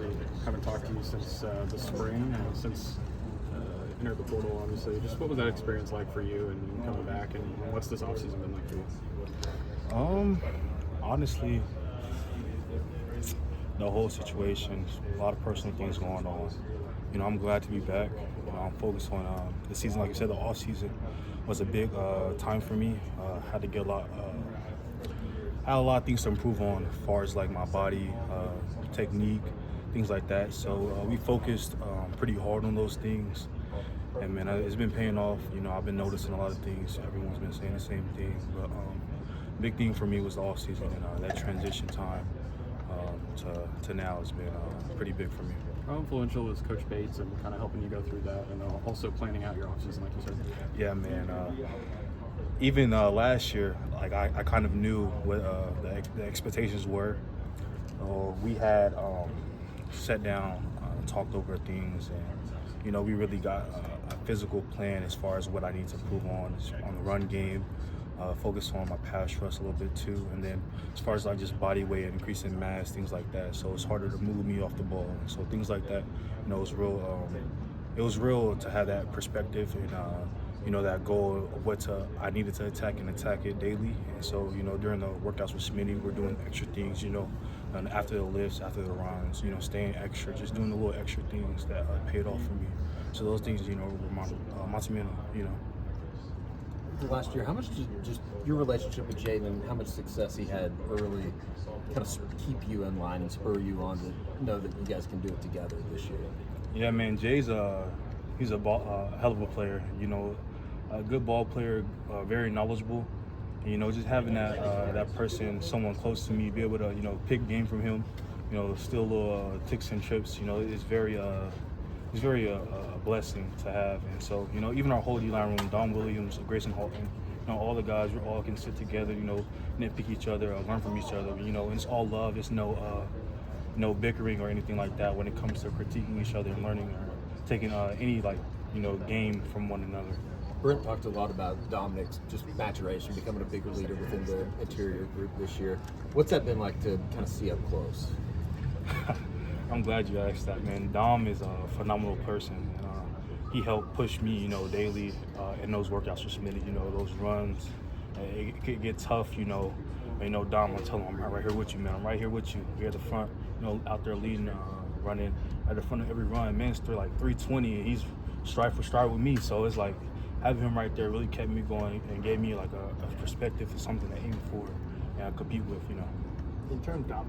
obviously haven't talked to you since the spring and since entered the portal. Obviously, just what was that experience like for you and coming back, and what's this offseason been like for you? Honestly, the whole situation, a lot of personal things going on. I'm glad to be back. I'm focused on the season. Like you said, the off season was a big time for me. Had to get had a lot of things to improve on as far as like my body, technique, things like that. So we focused pretty hard on those things. And man, it's been paying off. I've been noticing a lot of things. Everyone's been saying the same thing. But big thing for me was the off season and that transition time to now has been pretty big for me. How influential was Coach Bates and kind of helping you go through that, and also planning out your offseason, like you said? Yeah, man. Even last year, like I kind of knew what the expectations were. We had sat down, talked over things, and we really got a physical plan as far as what I need to improve on the run game. Focus on my pass rush a little bit too, and then as far as like just body weight, increasing mass, things like that. So it's harder to move me off the ball. So things like that, it was real. It was real to have that perspective and that goal of what I needed to attack and attack it daily. And so during the workouts with Smitty, we're doing extra things. And after the lifts, after the runs, staying extra, just doing the little extra things that paid off for me. So those things, were monumental. Last year, how much did just your relationship with Jalen, how much success he had early, kind of keep you in line and spur you on to know that you guys can do it together this year? Yeah, man, Jay's he's a hell of a player. A good ball player, very knowledgeable. Just having that person, someone close to me, be able to pick game from him. Still little ticks and trips. It's very blessing to have. And so, even our whole D-line room, Don Williams, Grayson Halton, all the guys, we all can sit together, nitpick each other, learn from each other, and it's all love. It's no bickering or anything like that when it comes to critiquing each other and learning or taking any game from one another. Brent talked a lot about Dominic's just maturation, becoming a bigger leader within the interior group this year. What's that been like to kind of see up close? I'm glad you asked that, man. Dom is a phenomenal person. He helped push me, daily in those workouts with Smitty, those runs. It could get tough, Dom, I tell him, I'm right here with you, man. I'm right here with you. You're at the front, out there leading, running at the front of every run. Man's through like 320, and he's stride for stride with me. So it's like having him right there really kept me going and gave me like a perspective of something to aim for and compete with, In terms of